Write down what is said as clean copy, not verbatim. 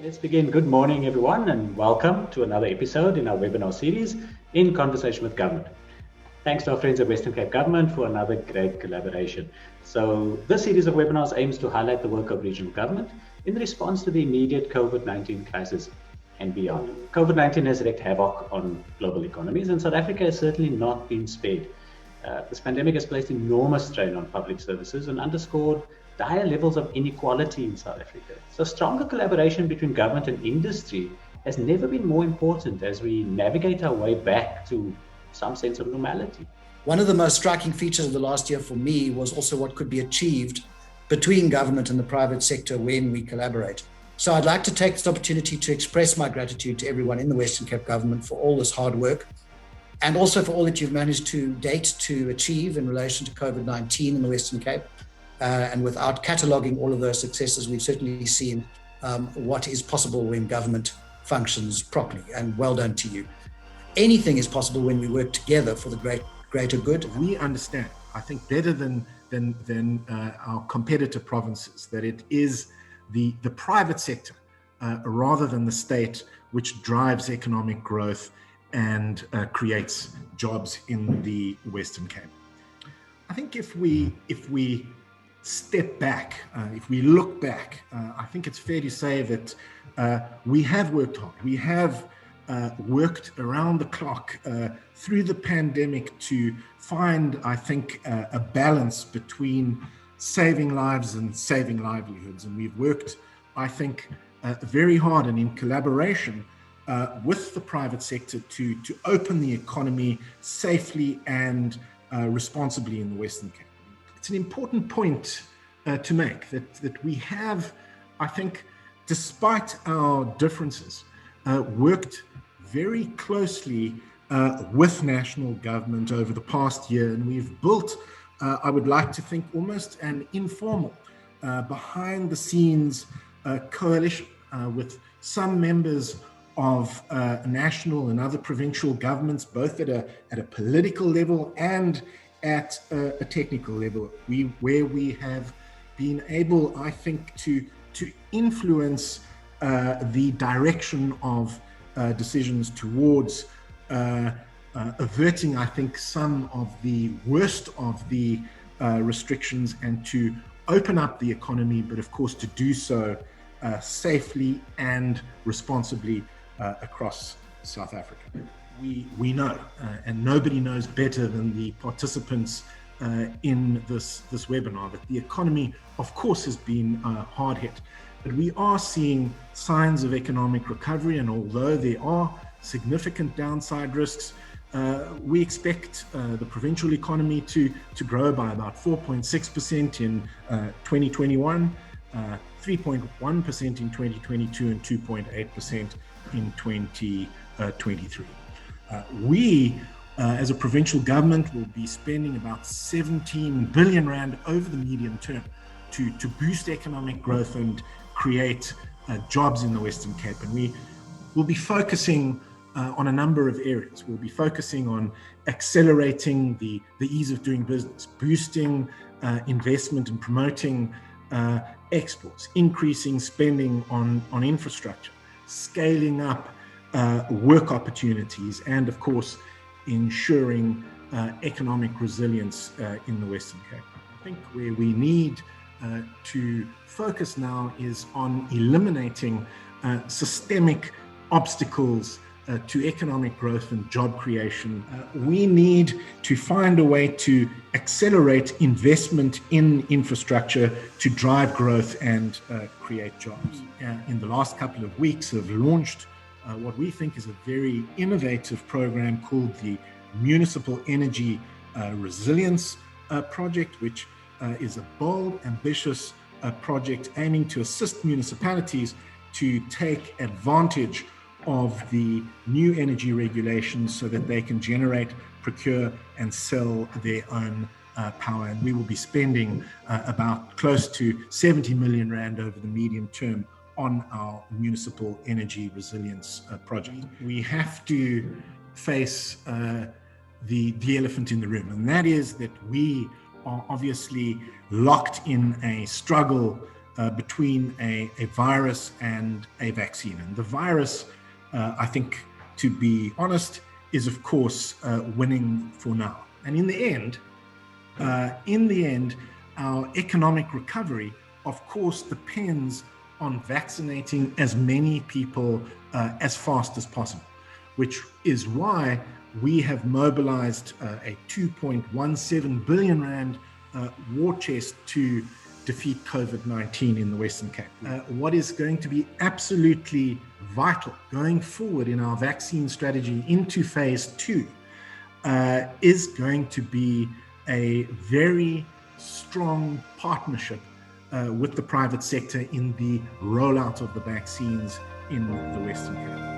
Let's begin. Good morning, everyone, and welcome to another episode in our webinar series in conversation with government. Thanks to our friends at Western Cape Government for another great collaboration. So this series of webinars aims to highlight the work of regional government in response to the immediate COVID-19 crisis and beyond. COVID-19 has wreaked havoc on global economies, and South Africa has certainly not been spared. This pandemic has placed enormous strain on public services and underscored dire levels of inequality in South Africa. So stronger collaboration between government and industry has never been more important as we navigate our way back to some sense of normality. One of the most striking features of the last year for me was also what could be achieved between government and the private sector when we collaborate. So I'd like to take this opportunity to express my gratitude to everyone in the Western Cape government for all this hard work and also for all that you've managed to date to achieve in relation to COVID-19 in the Western Cape. And without cataloguing all of those successes, we've certainly seen what is possible when government functions properly, and well done to you. Anything is possible when we work together for the greater good. We understand, I think better than our competitor provinces, that it is the private sector rather than the state which drives economic growth and creates jobs in the Western Cape. I think if we step back, if we look back, I think it's fair to say that we have worked hard. We have worked around the clock through the pandemic to find, I think, a balance between saving lives and saving livelihoods. And we've worked, I think, very hard and in collaboration with the private sector to open the economy safely and responsibly in the Western Cape. It's an important point to make that we have, I think, despite our differences, worked very closely with national government over the past year, and we've built, I would like to think, almost an informal, behind the scenes coalition with some members of national and other provincial governments, both at a political level and at a technical level, where we have been able, I think, to influence the direction of decisions towards averting, I think, some of the worst of the restrictions and to open up the economy, but of course to do so safely and responsibly across South Africa. We know, and nobody knows better than the participants in this webinar, that the economy, of course, has been hard hit. But we are seeing signs of economic recovery, and although there are significant downside risks, we expect the provincial economy to grow by about 4.6% in 2021, 3.1% in 2022, and 2.8% in 2023. We, as a provincial government, will be spending about 17 billion rand over the medium term to boost economic growth and create jobs in the Western Cape. And we will be focusing on a number of areas. We'll be focusing on accelerating the ease of doing business, boosting investment and promoting exports, increasing spending on infrastructure, scaling up work opportunities, and of course ensuring economic resilience in the Western Cape. I think where we need to focus now is on eliminating systemic obstacles to economic growth and job creation. We need to find a way to accelerate investment in infrastructure to drive growth and create jobs. In the last couple of weeks, have launched what we think is a very innovative program called the Municipal Energy Resilience Project, which is a bold, ambitious project aiming to assist municipalities to take advantage of the new energy regulations so that they can generate, procure, and sell their own power. And we will be spending about close to 70 million rand over the medium term on our municipal energy resilience project. We have to face the elephant in the room, and that is that we are obviously locked in a struggle between a virus and a vaccine. And the virus, I think, to be honest, is of course winning for now. And in the end, our economic recovery, of course, depends on vaccinating as many people as fast as possible, which is why we have mobilized a 2.17 billion rand war chest to defeat COVID-19 in the Western Cape. What is going to be absolutely vital going forward in our vaccine strategy into phase 2 is going to be a very strong partnership with the private sector in the rollout of the vaccines in the Western Cape.